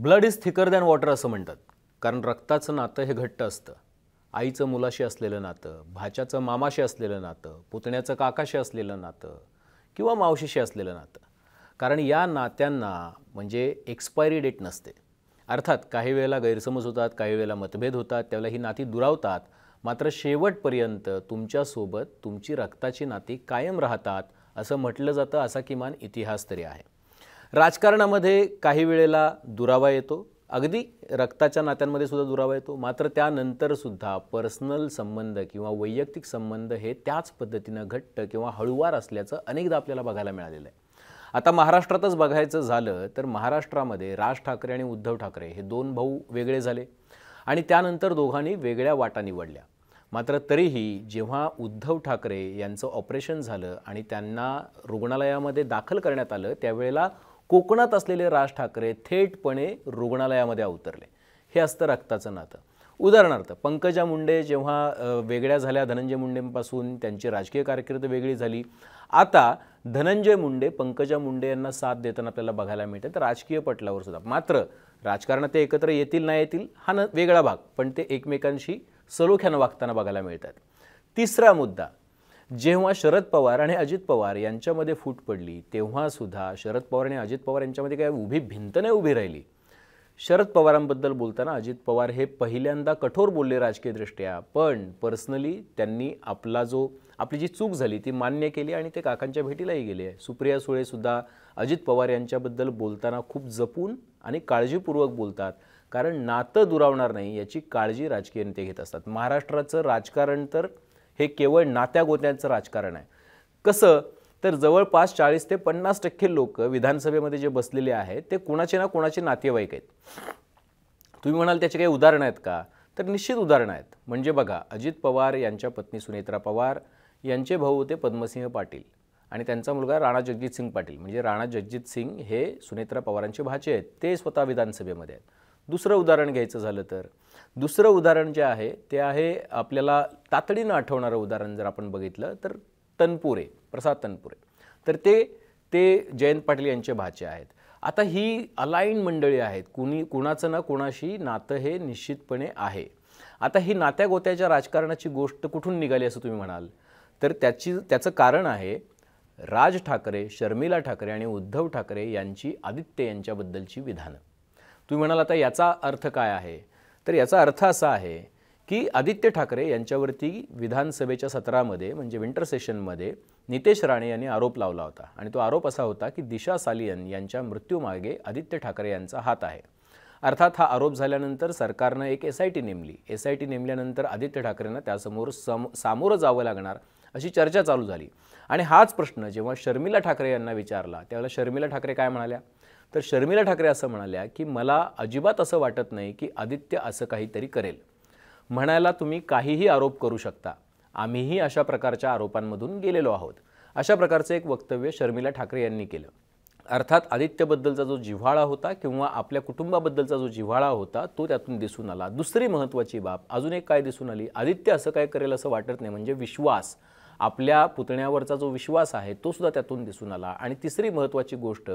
Blood is thicker than water असं म्हणतात, कारण रक्ताचं नातं हे घट्ट असतं. आईचं मुलाशी असलेलं नातं, भाच्याचं मामाशी असलेलं नातं, पुतण्याचं काकाशी असलेलं नातं किंवा मावशीशी असलेलं नातं. कारण या नात्यांना म्हणजे एक्सपायरी डेट नसते. अर्थात काही वेळेला गैरसमज होतात, काही वेळेला मतभेद होतात, त्यावेळेला ही नाती दुरावतात. मात्र शेवटपर्यंत तुमच्यासोबत तुमची रक्ताची नाती कायम राहतात असं म्हटलं जातं. असा किमान इतिहास तरी आहे. राजकारणामध्ये काही वेळेला दुरावा येतो, अगदी रक्ताच्या नात्यांमध्ये सुद्धा दुरावा येतो. मात्र त्यानंतर सुद्धा पर्सनल संबंध किंवा वैयक्तिक संबंध हे त्याच पद्धतीनं घट्ट किंवा हळूवार असल्याचं अनेकदा आपल्याला बघायला मिळालेलं आहे. आता महाराष्ट्रातच बघायचं झालं तर महाराष्ट्रामध्ये राज ठाकरे आणि उद्धव ठाकरे हे दोन भाऊ वेगळे झाले आणि त्यानंतर दोघांनी वेगळ्या वाटा निवडल्या. मात्र तरीही जेव्हा उद्धव ठाकरे यांचं ऑपरेशन झालं आणि त्यांना रुग्णालयामध्ये दाखल करण्यात आलं, त्यावेळेला कोकणात असलेले राज ठाकरे थेटपणे रुग्णालयामध्ये अवतरले. हे असतं रक्ताचं नातं. उदाहरणार्थ पंकजा मुंडे जेव्हा वेगळ्या झाल्या धनंजय मुंडेंपासून, त्यांची राजकीय कारकीर्द वेगळी झाली. आता धनंजय मुंडे पंकजा मुंडे यांना साथ देताना आपल्याला बघायला मिळते तर राजकीय पटलावर सुद्धा. मात्र राजकारणात ते एकत्र येतील नाही येतील हा वेगळा भाग, पण ते एकमेकांशी सलोख्यानं वागताना बघायला मिळतात. तिसरा मुद्दा, जेव्हा शरद पवार आणि अजित पवार यांच्यामध्ये फूट पडली तेव्हा सुद्धा शरद पवार आणि अजित पवार यांच्यामध्ये काय उभी भिंत नाही उभी राहिली. शरद पवारांबद्दल बोलताना अजित पवार हे पहिल्यांदा कठोर बोलले राजकीयदृष्ट्या, पण पर्सनली त्यांनी आपली जी चूक झाली ती मान्य केली आणि ते काकांच्या भेटीलाही गेले. सुप्रिया सुळे सुद्धा अजित पवार यांच्याबद्दल बोलताना खूप जपून आणि काळजीपूर्वक बोलतात, कारण नातं दुरावणार नाही याची काळजी राजकीय नेते घेत असतात. महाराष्ट्राचं राजकारण तर हे केवळ नात्या गोत्यांचं राजकारण आहे. कसं तर जवळपास 40 ते 50% लोक विधानसभेमध्ये जे बसलेले आहेत ते कोणाचे ना कोणाचे नातेवाईक आहेत. तुम्ही म्हणाल त्याचे काही उदाहरणं आहेत का, तर निश्चित उदाहरणं आहेत. म्हणजे बघा, अजित पवार यांच्या पत्नी सुनेत्रा पवार यांचे भाऊ होते पद्मसिंह पाटील आणि त्यांचा मुलगा राणा जगजित सिंग पाटील. म्हणजे राणा जगजित सिंग हे सुनेत्रा पवारांचे भाचे आहेत, ते स्वतः विधानसभेमध्ये आहेत. दुसरं उदाहरण घ्यायचं झालं तर दुसरं उदाहरण जे आहे ते आहे आपल्याला तातडीनं आठवणारं उदाहरण जर आपण बघितलं तर तनपुरे, प्रसाद तनपुरे. तर ते जयंत पाटील यांचे भाचे आहेत. आता ही अलाईन मंडळी आहेत, कुणाचं ना कुणाशी नातं हे निश्चितपणे आहे. आता ही नात्या गोत्याच्या राजकारणाची गोष्ट कुठून निघाली असं तुम्ही म्हणाल, तर त्याचं कारण आहे राज ठाकरे, शर्मिला ठाकरे आणि उद्धव ठाकरे यांची आदित्य यांच्याबद्दलची विधानं. तुम्ही म्हणाल आता याचा अर्थ काय आहे, तर याचा अर्थ असा आहे की आदित्य ठाकरे यांच्यावरती विधानसभेच्या सत्रामध्ये म्हणजे विंटर सेशनमध्ये नितेश राणे यांनी आरोप लावला होता आणि तो आरोप असा होता की दिशा सालियन यांच्या मृत्यूमागे आदित्य ठाकरे यांचा हात आहे. अर्थात हा आरोप झाल्यानंतर सरकारनं एक SIT नेमली. SIT नेमल्यानंतर आदित्य ठाकरेंना त्यासमोर सामोरं जावं लागणार अशी चर्चा चालू झाली. आणि हाच प्रश्न जेव्हा शर्मिला ठाकरे यांना विचारला त्यावेळेला शर्मिला ठाकरे काय म्हणाल्या, तर शर्मिला ठाकरे असं म्हणाल्या की मला अजिबात असं वाटत नाही की आदित्य असं काहीतरी करेल. म्हणायला तुम्ही काहीही आरोप करू शकता, आम्हीही अशा प्रकारच्या आरोपांमधून गेलेलो आहोत. अशा प्रकारचं एक वक्तव्य शर्मिला ठाकरे यांनी केलं. अर्थात आदित्यबद्दलचा जो जिव्हाळा होता किंवा आपल्या कुटुंबाबद्दलचा जो जिव्हाळा होता तो त्यातून दिसून आला. दुसरी महत्त्वाची बाब अजून एक काय दिसून आली, आदित्य असं काय करेल असं वाटत नाही, म्हणजे विश्वास, आपल्या पुतण्यावरचा जो विश्वास आहे तो सुद्धा त्यातून दिसून आला. आणि तिसरी महत्त्वाची गोष्ट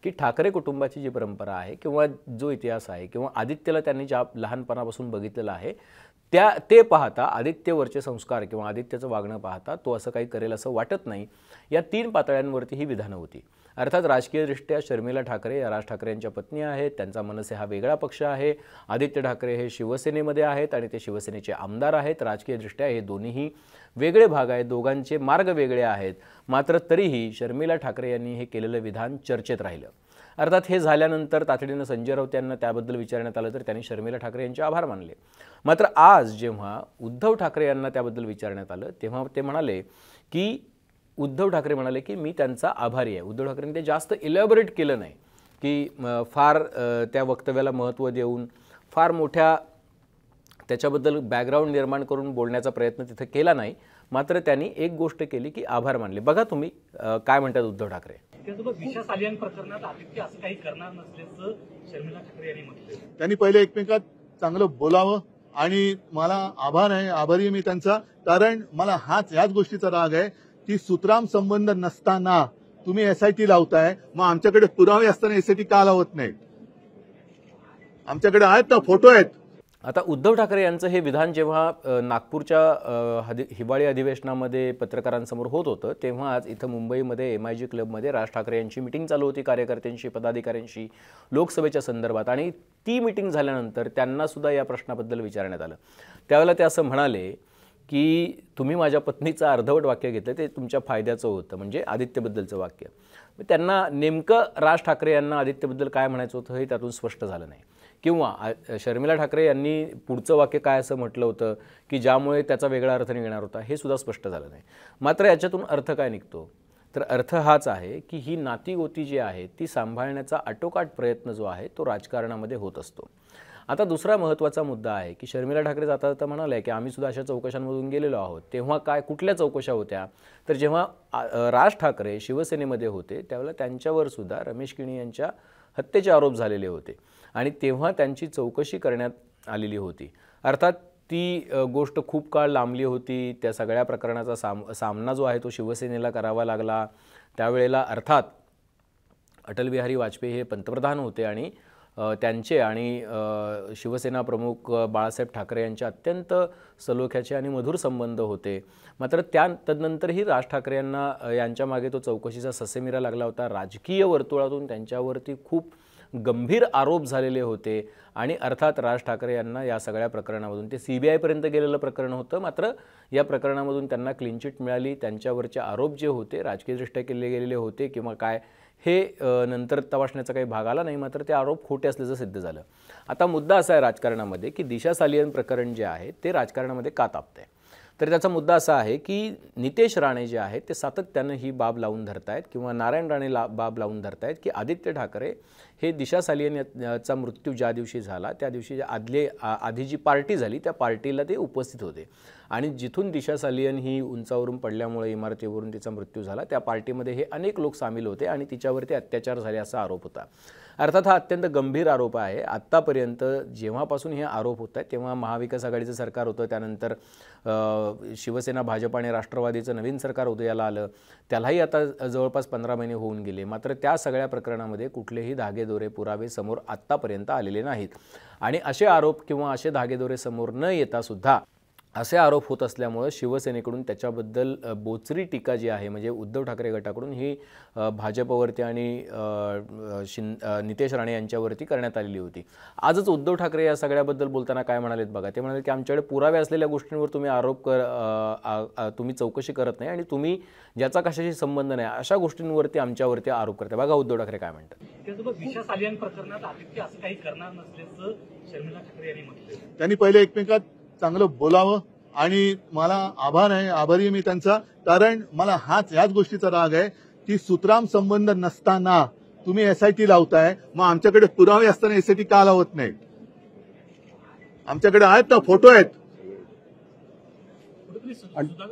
की ठाकरे कुटुंबाची जी परंपरा आहे किंवा जो इतिहास आहे किंवा आदित्यला त्यांनी ज्या लहानपणापासून बघितलेलं आहे ते पाहता आदित्यवरचे संस्कार किंवा आदित्यचं वागणं पाहता तो असं काही करेल असं वाटत नाही. या 3 पातळ्यांवरती ही विधानं होती. अर्थात राजकीयदृष्ट्या शर्मिला ठाकरे या राज ठाकरे यांच्या पत्नी आहेत, त्यांचा मनसे हा वेगळा पक्ष आहे. आदित्य ठाकरे हे शिवसेनेमध्ये आहेत आणि ते शिवसेनेचे आमदार आहेत. राजकीयदृष्ट्या हे दोन्हीही वेगळे भाग आहेत, दोघांचे मार्ग वेगळे आहेत. मात्र तरीही शर्मिला ठाकरे यांनी हे केलेलं विधान चर्चेत राहिलं. अर्थात हे झाल्यानंतर तातडीनं संजय राऊत यांना त्याबद्दल विचारण्यात आलं तर त्यांनी शर्मिला ठाकरे यांचे आभार मानले. मात्र आज जेव्हा उद्धव ठाकरे यांना त्याबद्दल विचारण्यात आलं तेव्हा ते म्हणाले की उद्धव ठाकरे म्हणाले की मी त्यांचा आभारी आहे. उद्धव ठाकरेंनी ते जास्त इलॅबोरेट केलं नाही की फार त्या वक्तव्याला महत्त्व देऊन फार मोठ्या त्याच्याबद्दल बॅकग्राऊंड निर्माण करून बोलण्याचा प्रयत्न तिथं केला नाही. मात्र त्यांनी एक गोष्ट केली की आभार मानले. बघा तुम्ही काय म्हणतात उद्धव ठाकरे. दिशा सालियन प्रकरणात आदित्य असं काही करणार नसल्याचं शर्मिला ठाकरे यांनी म्हटलं. त्यांनी पहिले एकमेकात चांगलं बोलावं आणि मला आभारी मी त्यांचा, कारण मला याच गोष्टीचा राग आहे की सुतराम संबंध नसताना तुम्ही SIT लावताय, मग आमच्याकडे पुरावे असताना SIT का लावत नाही. आमच्याकडे आहेत ना, फोटो आहेत. आता उद्धव ठाकरे यांचं हे विधान जेव्हा नागपूरच्या हिवाळी अधिवेशनामध्ये पत्रकारांसमोर होत होतं, तेव्हा आज इथं मुंबईमध्ये MIG क्लबमध्ये राज ठाकरे यांची मिटिंग चालू होती कार्यकर्त्यांशी, पदाधिकाऱ्यांशी लोकसभेच्या संदर्भात. आणि ती मिटिंग झाल्यानंतर त्यांना सुद्धा या प्रश्नाबद्दल विचारण्यात आलं. त्यावेळेला ते असं म्हणाले की तुम्ही माझ्या पत्नीचं अर्धवट वाक्य घेतलं, ते तुमच्या फायद्याचं होतं, म्हणजे आदित्यबद्दलचं वाक्य. त्यांना नेमकं राज ठाकरे यांना आदित्यबद्दल काय म्हणायचं होतं हे त्यातून स्पष्ट झालं नाही. किंवा शर्मिला ठाकरे यांनी पुढचं वाक्य काय असं म्हटलं होतं की ज्यामुळे त्याचा वेगळा अर्थ निघणार होता, हे सुद्धा स्पष्ट झालं नाही. मात्र याच्यातून अर्थ काय निघतो, तर अर्थ हाच आहे की ही नातीगोती जी आहे ती सांभाळण्याचा आटोकाट प्रयत्न जो आहे तो राजकारणामध्ये होत असतो. आता दुसरा महत्त्वाचा मुद्दा आहे की शर्मिला ठाकरे जाता जाता म्हणाले की आम्ही सुद्धा अशा चौकशांमधून गेलेलो आहोत. तेव्हा काय कुठल्या चौकशा होत्या, तर जेव्हा राज ठाकरे शिवसेनेमध्ये होते त्यावेळेला त्यांच्यावर सुद्धा रमेश किणी यांच्या हत्येचे आरोप झालेले होते आणि तेव्हा त्यांची चौकशी करण्यात आलेली होती. अर्थात ती गोष्ट खूप काळ लांबली होती. त्या सगळ्या प्रकरणाचा सामना जो आहे तो शिवसेनेला करावा लागला. त्यावेळेला अर्थात अटल बिहारी वाजपेयी हे पंतप्रधान होते आणि त्यांचे आणि शिवसेना प्रमुख बाळासाहेब ठाकरे यांचे अत्यंत सलोख्याचे आणि मधुर संबंध होते. मात्र तदनंतरही राज ठाकरे यांना यांच्या मागे तो चौकशीचा ससेमिरा लागला होता. राजकीय वर्तुळातून त्यांच्यावरती खूप गंभीर आरोप झालेले होते आणि अर्थात राज ठाकरे यांना या सगळ्या प्रकरणामधून, ते CBI पर्यंत गेलेलं प्रकरण होतं, मात्र या प्रकरणामधून त्यांना क्लीन चिट मिळाली. त्यांच्यावरचे आरोप जे होते राजकीयदृष्ट्या केले गेलेले होते किंवा काय हे नंतर तपासण्याचा काही भाग आला नाही, मात्र ते आरोप खोटे असल्याचं सिद्ध झालं. आता मुद्दा असा आहे राजकारणामध्ये की दिशा सालियन प्रकरण जे आहे ते राजकारणामध्ये का तापतंय, तर त्याचा मुद्दा असा आहे की नितेश राणे जे आहेत ते सातत्यानं ही बाब लावून धरतायत किंवा नारायण राणे बाब लावून धरतायत की आदित्य ठाकरे हे दिशा सालियन याचा मृत्यू ज्या दिवशी झाला त्या दिवशी आधी जी पार्टी झाली त्या पार्टीला ते उपस्थित होते आणि जिथून दिशा सालियन ही उंचावरून पडल्यामुळे इमारतीवरून तिचा मृत्यू झाला त्या पार्टीमध्ये हे अनेक लोक सामील होते आणि तिच्यावरती अत्याचार झाले असा आरोप होता. अर्थात हा अत्यंत गंभीर आरोप आहे. आत्तापर्यंत जेव्हापासून हे आरोप होत आहेत तेव्हा महाविकास आघाडीचं सरकार होतं, त्यानंतर शिवसेना, भाजप आणि राष्ट्रवादीचं नवीन सरकार उदयाला आलं, त्यालाही आता जवळपास 15 महिने होऊन गेले. मात्र त्या सगळ्या प्रकरणामध्ये कुठलेही धागेदोरे पुरावे समोर आत्तापर्यंत आलेले नाहीत आणि असे आरोप किंवा असे धागेदोरे समोर न येता सुद्धा असे आरोप होत असल्यामुळे शिवसेनेकडून त्याच्याबद्दल बोचरी टीका जी आहे म्हणजे उद्धव ठाकरे गटाकडून ही भाजपवरती आणि नितेश राणे यांच्यावरती करण्यात आलेली होती. आजच उद्धव ठाकरे या सगळ्याबद्दल बोलताना काय म्हणालेत बघा. ते म्हणाले की आमच्याकडे पुरावे असलेल्या गोष्टींवर तुम्ही तुम्ही चौकशी करत नाही आणि तुम्ही ज्याचा कशाशी संबंध नाही अशा गोष्टींवरती आमच्यावरती आरोप करता. बघा उद्धव ठाकरे काय म्हणतात. त्यासोबत दिशा सालियन प्रकरणात आदित्य असं काही करणार नसल्याचं शर्मिला ठाकरे यांनी म्हटलं. त्यांनी पहिले एकमेकात चांगलं बोलावं आणि मला आभारी मी त्यांचा, कारण मला याच गोष्टीचा राग आहे की सुतराम संबंध नसताना तुम्ही SIT लावताय, मग आमच्याकडे पुरावे असताना SIT का लावत नाही? आमच्याकडे आहेत ना, फोटो आहेत.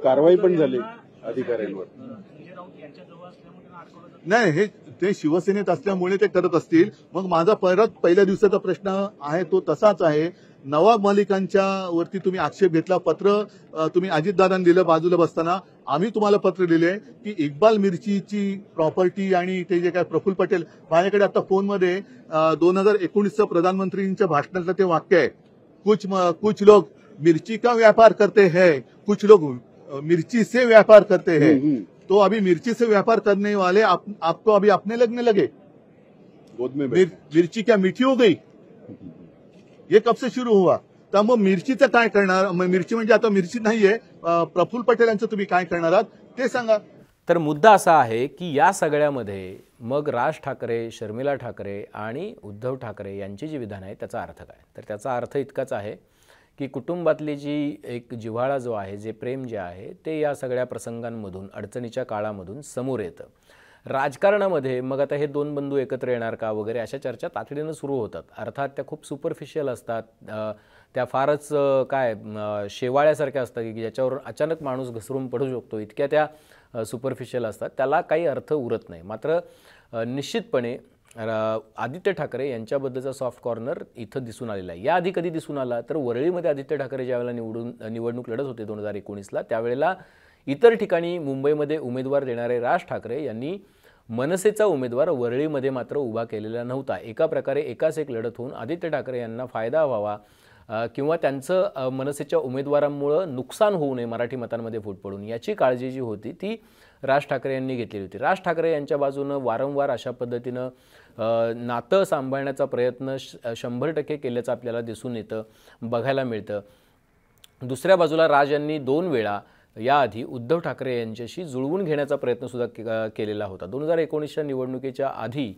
कारवाई पण झाली अधिकाऱ्यांवर. नाही, हे ते शिवसेनेत असल्यामुळे ते करत असतील. मग माझा परत पहिल्या दिवसाचा प्रश्न आहे तो तसाच आहे. नवाब मलिकांच्या वरती तुम्ही आक्षेप घेतला, पत्र तुम्ही अजितदादांनी दिलं बाजूला बसताना. आम्ही तुम्हाला पत्र दिले की इक्बाल मिर्चीची प्रॉपर्टी आणि ते जे काय प्रफुल्ल पटेल, माझ्याकडे आता फोनमध्ये 2019चं प्रधानमंत्रींच्या भाषणातलं ते वाक्य आहे, कुछ लोग मिर्ची का व्यापार करते हैं, कुछ लोग मिर्ची से व्यापार करते हैं. तो अभी मिर्ची से व्यापार करने वाले आपको अभी अपने लगने लगे. मिर्ची क्या मीठी हो गई, ये कब से शुरू हुआ? तर मग मिरचीचं काय करणार? मिरची म्हणजे आता मिरची नाहीये, प्रफुल्ल पटेल यांचं तुम्ही काय करणार आहात ते सांगा. तर मुद्दा असा आहे की या सगळ्यामध्ये मग राज ठाकरे, शर्मिला ठाकरे आणि उद्धव ठाकरे यांची जी विधान आहे त्याचा अर्थ काय? तर त्याचा अर्थ इतकाच आहे की कुटुंबातली जी एक जिव्हाळा जो आहे, जे प्रेम जे आहे ते या सगळ्या प्रसंगांमधून, अडचणीच्या काळामधून समोर येतं. राजकारणामध्ये मग आता हे दोन बंधू एकत्र येणार का वगैरे अशा चर्चा तातडीनं सुरू होतात. अर्थात त्या खूप सुपरफिशियल असतात, त्या फारच शेवाळ्यासारख्या असतात की ज्याच्यावर अचानक माणूस घसरून पडू शकतो, इतक्या त्या सुपरफिशियल असतात, त्याला काही अर्थ उरत नाही. मात्र निश्चितपणे आदित्य ठाकरे यांच्याबद्दलचा सॉफ्ट कॉर्नर इथं दिसून आलेला आहे. याआधी कधी दिसून आला तर वरळीमध्ये आदित्य ठाकरे ज्यावेळेला निवडणूक लढत होते 2019ला, त्यावेळेला इतर ठिकाणी मुंबईमध्ये उमेदवार देणारे राज ठाकरे यांनी मनसेचा उमेदवार वरळीमध्ये मात्र उभा केलेला नव्हता. एका प्रकारे एकाच एक लढत होऊन आदित्य ठाकरे यांना फायदा व्हावा किंवा त्यांचं मनसेच्या उमेदवारांमुळं नुकसान होऊ नये मराठी मतांमध्ये फूट पडून, याची काळजी जी होती ती राज ठाकरे यांनी घेतलेली होती. राज ठाकरे यांच्या बाजूनं वारंवार अशा पद्धतीनं नातं सांभाळण्याचा प्रयत्न 100% केल्याचं आपल्याला दिसून येतं, बघायला मिळतं. दुसऱ्या बाजूला राज यांनी 2 वेळा याआधी उद्धव ठाकरे यांच्याशी जुळवून घेण्याचा प्रयत्नसुद्धा केलेला होता. 2019च्या निवडणुकीच्या आधी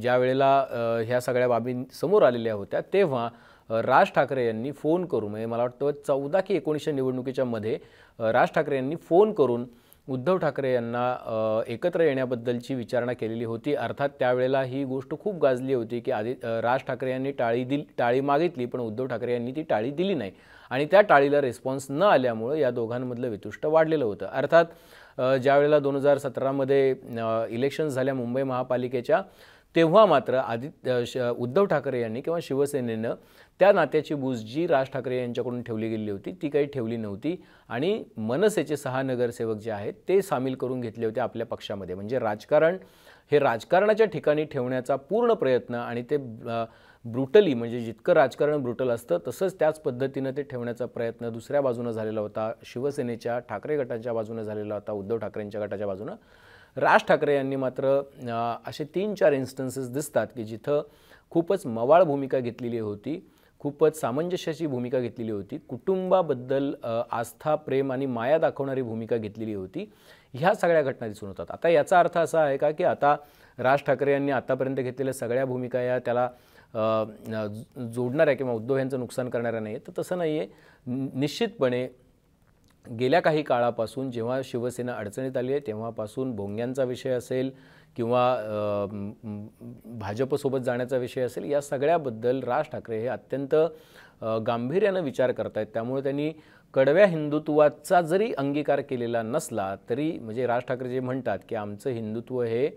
ज्या वेळेला ह्या सगळ्या बाबी समोर आलेल्या होत्या तेव्हा राज ठाकरे यांनी फोन करून, म्हणजे मला वाटतं 14 की 19च्या निवडणुकीच्या मध्ये राज ठाकरे यांनी फोन करून उद्धव ठाकरे यांना एकत्र येण्याबद्दलची विचारणा केलेली होती. अर्थात त्यावेळेला ही गोष्ट खूप गाजली होती की राज ठाकरे यांनी टाळी मागितली, पण उद्धव ठाकरे यांनी ती टाळी दिली नाही आणि त्या टाळीला रिस्पॉन्स न आल्यामुळे या दोघांमधलं वितुष्ट वाढलेलं होतं. अर्थात ज्यावेळेला 2017मध्ये इलेक्शन्स झाल्या मुंबई महापालिकेच्या, तेव्हा मात्र उद्धव ठाकरे यांनी किंवा शिवसेनेनं त्या नात्याची बूज जी राज ठाकरे यांच्याकडून ठेवली गेली होती ती काही ठेवली नव्हती आणि मनसेचे 6 नगरसेवक जे आहेत ते सामील करून घेतले होते आपल्या पक्षामध्ये. म्हणजे राजकारण हे राजकारणाच्या ठिकाणी ठेवण्याचा पूर्ण प्रयत्न आणि ते ब्रुटली, म्हणजे जितकं राजकारण ब्रुटल असतं तसंच त्याच पद्धतीनं ते ठेवण्याचा प्रयत्न दुसऱ्या बाजूनं झालेला होता. शिवसेनेच्या ठाकरे गटाच्या बाजूनं झालेला होता, उद्धव ठाकरेंच्या गटाच्या बाजूनं. राज ठाकरे यांनी मात्र असे 3-4 इन्स्टन्सेस दिसतात की जिथं खूपच मवाळ भूमिका घेतलेली होती, खूपच सामंजस्याची भूमिका घेतलेली होती, कुटुंबाबद्दल आस्था, प्रेम आणि माया दाखवणारी भूमिका घेतलेली होती. ह्या सगळ्या घटना दिसून होतात. आता याचा अर्थ असा आहे का की आता राज ठाकरे यांनी आतापर्यंत घेतलेल्या सगळ्या भूमिका या त्याला जोडणाऱ्या किंवा उद्धव यांचं नुकसान करणाऱ्या नाही आहेत? तर तसं नाही आहे. निश्चितपणे गेल्या काही काळापासून जेव्हा शिवसेना अडचणीत आली आहे तेव्हापासून भोंग्यांचा विषय असेल किंवा भाजपसोबत जाण्याचा विषय असेल, या सगळ्याबद्दल राज ठाकरे हे अत्यंत गांभीर्यानं विचार करत आहेत. त्यामुळे त्यांनी कडव्या हिंदुत्वाचा जरी अंगीकार केलेला नसला तरी, म्हणजे राज ठाकरे जे म्हणतात की आमचं हिंदुत्व हे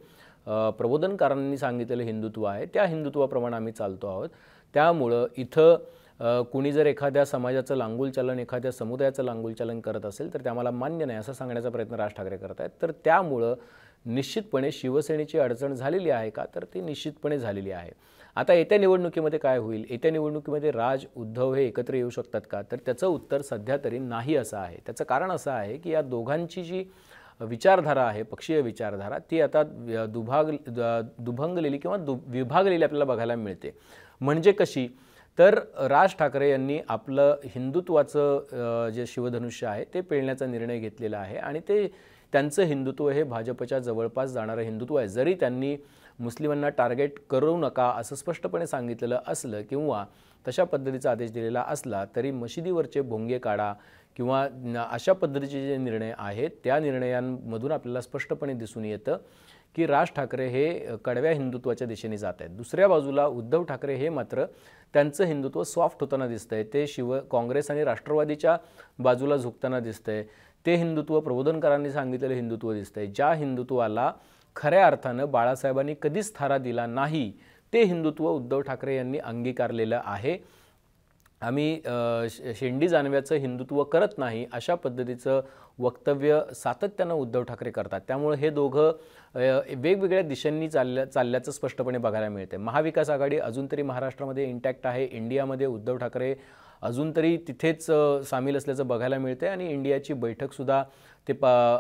प्रबोधनकारांनी सांगितलेलं हिंदुत्व आहे, त्या हिंदुत्वाप्रमाणे आम्ही चालतो आहोत. त्यामुळं इथं कुणी जर एखाद्या समाजाचं लांगुलचालन, एखाद्या समुदायाचं लांगुलचालन करत असेल तर ते आम्हाला मान्य नाही असं सांगण्याचा प्रयत्न राज ठाकरे करत आहेत. तर त्यामुळं निश्चितपणे शिवसेनेची अडचण झालेली आहे का? तर ती निश्चितपणे झालेली आहे. आता येत्या निवडणुकीमध्ये काय होईल? येत्या निवडणुकीमध्ये राज उद्धव हे एकत्र येऊ शकतात का? तर त्याचं उत्तर सध्या तरी नाही असं आहे. त्याचं कारण असं आहे की या दोघांची जी विचारधारा आहे, पक्षीय विचारधारा, ती आता दुभंगलेली किंवा विभागलेली आपल्याला बघायला मिळते. म्हणजे कशी? तर राज ठाकरे यांनी आपलं हिंदुत्वाचं जे शिवधनुष्य आहे ते पेलण्याचा निर्णय घेतलेला आहे आणि त्यांचं हिंदुत्व हे भाजपच्या जवळपास जाणारं हिंदुत्व आहे. जरी त्यांनी मुस्लिमांना टार्गेट करू नका असं स्पष्टपणे सांगितलेलं असलं किंवा तशा पद्धतीचा आदेश दिलेला असला तरी मशिदीवरचे भोंगे काढा किंवा अशा पद्धतीचे जे निर्णय आहेत त्या निर्णयांमधून आपल्याला स्पष्टपणे दिसून येतं की राज ठाकरे हे कडव्या हिंदुत्वाच्या दिशेने जात आहेत. दुसऱ्या बाजूला उद्धव ठाकरे हे मात्र त्यांचं हिंदुत्व सॉफ्ट होताना दिसतंय. ते काँग्रेस आणि राष्ट्रवादीच्या बाजूला झुकताना दिसतंय. ते हिंदुत्व प्रबोधनकारांनी सांगितलेलं हिंदुत्व दिसतंय. ज्या हिंदुत्वाला खऱ्या अर्थानं बाळासाहेबांनी कधीच थारा दिला नाही ते हिंदुत्व उद्धव ठाकरे यांनी अंगीकारलेलं आहे. आम्ही शेंडी जानव्याचं हिंदुत्व करत नाही अशा पद्धतीचं वक्तव्य सातत्यानं उद्धव ठाकरे करतात. त्यामुळे हे दोघं वेगवेगळ्या दिशांनी चालल्याचं स्पष्टपणे बघायला मिळते. महाविकास आघाडी अजून तरी महाराष्ट्रामध्ये इंटॅक्ट आहे. इंडियामध्ये उद्धव ठाकरे अजून तरी तिथेच सामील असल्याचं बघायला मिळते आणि इंडियाची बैठकसुद्धा ते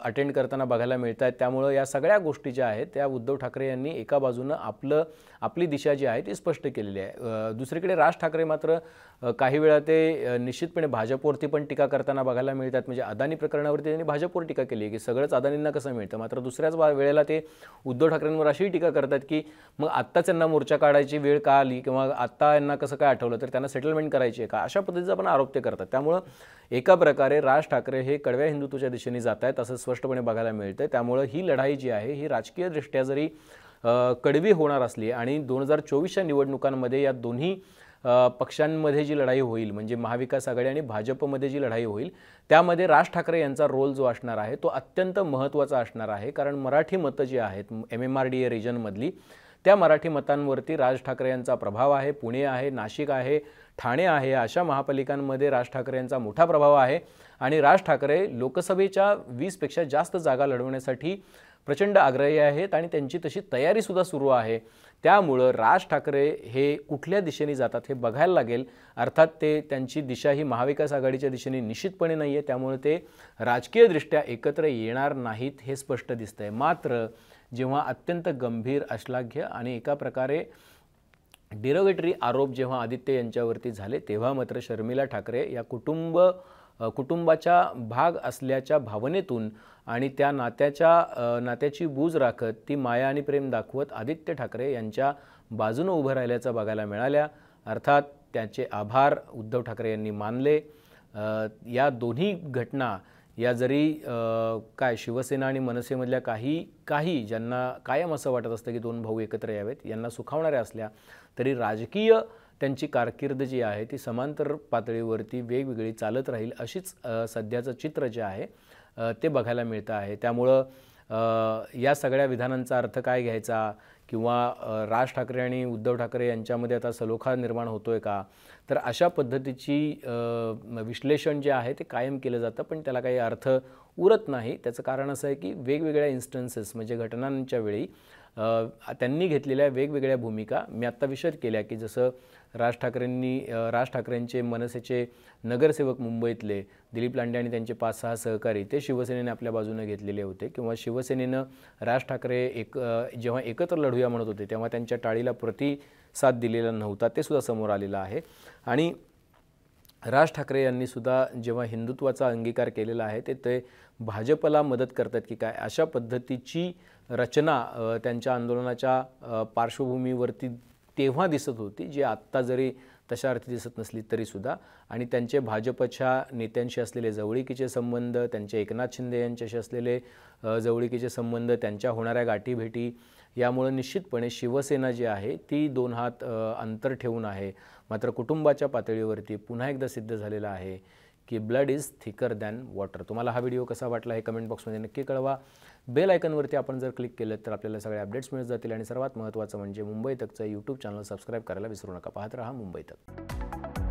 अटेंड करताना बघायला मिळत आहेत. त्यामुळं या सगळ्या गोष्टी ज्या आहेत त्या उद्धव ठाकरे यांनी एका बाजूनं आपली दिशा जी आहे ती स्पष्ट केलेली आहे. दुसरीकडे राज ठाकरे मात्र काही वेळा ते निश्चितपणे भाजपवरती पण टीका करताना बघायला मिळतात. म्हणजे अदानी प्रकरणावरती त्यांनी भाजपवर टीका केली आहे की सगळंच अदानींना कसं मिळतं. मात्र दुसऱ्याच वेळेला ते उद्धव ठाकरेंवर अशीही टीका करतात की मग आत्ताच यांना मोर्चा काढायची वेळ का आली किंवा आत्ता यांना कसं काय आठवलं तर त्यांना सेटलमेंट करायची आहे का, अशा पद्धतीचा पण आरोप ते करतात. त्यामुळं एका प्रकारे राज ठाकरे हे कडव्या हिंदुत्वाच्या दिशेने जात आहेत असं स्पष्टपणे बघायला मिळतं. त्यामुळं ही लढाई जी आहे ही राजकीयदृष्ट्या जरी कडवी होणार असली आणि 2024च्या निवडणुकांमध्ये या दोन्ही पक्षांमध्ये जी लढाई होईल म्हणजे महाविकास आघाडी आणि भाजपमध्ये जी लढाई होईल त्यामध्ये राज ठाकरे यांचा रोल जो असणार आहे तो अत्यंत महत्त्वाचा असणार आहे. कारण मराठी मतं जी आहेत MMRDA रिजनमधली त्या मराठी मतांवरती राज ठाकरे यांचा प्रभाव आहे. पुणे आहे, नाशिक आहे, ठाणे आहे, अशा महापालिकांमध्ये राज ठाकरे यांचा मोठा प्रभाव आहे आणि राज ठाकरे लोकसभेच्या 20पेक्षा जास्त जागा लढवण्यासाठी प्रचंड आग्रही आहेत आणि त्यांची तशी तयारीसुद्धा सुरू आहे. त्यामुळं राज ठाकरे हे कुठल्या दिशेने जातात हे बघायला लागेल. अर्थात त्यांची दिशा ही महाविकास आघाडीच्या दिशेने निश्चितपणे नाही आहे, त्यामुळे ते राजकीयदृष्ट्या एकत्र येणार नाहीत हे स्पष्ट दिसतंय. मात्र जेव्हा अत्यंत गंभीर, अश्लाघ्य आणि एका प्रकारे डिरोगेटरी आरोप जेव्हा आदित्य यांच्यावरती झाले, तेव्हा मात्र शर्मिला ठाकरे या कुटुंबाच्या भाग असल्याच्या भावनेतून आणि त्या नात्याची बूज राखत ती माया आणि प्रेम दाखवत आदित्य ठाकरे यांच्या बाजूनं उभं राहिल्याचं बघायला मिळाल्या. अर्थात त्याचे आभार उद्धव ठाकरे यांनी मानले. या दोन्ही घटना या जरी शिवसेना आणि मनसेमधल्या काही ज्यांना कायम असं वाटत असतं की दोन भाऊ एकत्र यावेत, यांना सुखावणाऱ्या असल्या तरी राजकीय त्यांची कारकीर्द जी आहे ती समांतर पातळीवरती वेगवेगळी चालत राहील अशीच सध्याचं चित्र जे आहे ते बघायला मिळतं आहे. त्यामुळं या सगळ्या विधानांचा अर्थ काय घ्यायचा किंवा राज ठाकरे आणि उद्धव ठाकरे यांच्यामध्ये आता सलोखा निर्माण होतोय का, तर अशा पद्धतीची विश्लेषण जे आहे ते कायम केलं जातं, पण त्याला काही अर्थ उरत नाही. त्याचं कारण असं आहे की वेगवेगळ्या इन्स्टन्सेस म्हणजे घटनांच्या वेळी त्यांनी घेतलेल्या वेगवेगळ्या भूमिका मी आत्ता विशद केल्या की जसं राज ठाकरेंचे मनसेचे नगरसेवक मुंबईतले दिलीप लांडे आणि त्यांचे 5-6 सहकारी ते शिवसेनेने आपल्या बाजूने घेतलेले होते, किंवा शिवसेनेनं राज ठाकरे जेव्हा एकत्र लढूया म्हणत होते तेव्हा त्यांच्या टाळीला प्रतिसाद दिलेला नव्हता, ते सुद्धा समोर आलेलं आहे. आणि राज ठाकरे यांनी सुद्धा जेव्हा हिंदुत्वाचा अंगीकार केलेला आहे ते भाजपला मदत करतात की काय, अशा पद्धतीची रचना त्यांच्या आंदोलनाच्या पार्श्वभूमीवरती तेव्हा दिसत होती, जी आत्ता जरी तशा अर्थी दिसत नसली तरीसुद्धा. आणि त्यांचे भाजपच्या नेत्यांशी असलेले जवळीकीचे संबंध, त्यांचे एकनाथ शिंदे यांच्याशी असलेले जवळीकीचे संबंध, त्यांच्या होणाऱ्या गाठीभेटी यामुळे निश्चितपणे शिवसेना जी आहे ती 2 हात अंतर ठेवून आहे. मात्र कुटुंबाच्या पातळीवरती पुन्हा एकदा सिद्ध झालेलं आहे की blood is thicker than water. तुम्हाला हा व्हिडिओ कसा वाटला हे कमेंट बॉक्समध्ये नक्की कळवा. बेल आयकॉनवरती आपण जर क्लिक केलं तर आपल्याला सगळे अपडेट्स मिळत जातील. आणि सर्वात महत्त्वाचं म्हणजे मुंबई तकचं यूट्यूब चॅनल सबस्क्राईब करायला विसरू नका. पाहत रहा मुंबई तक.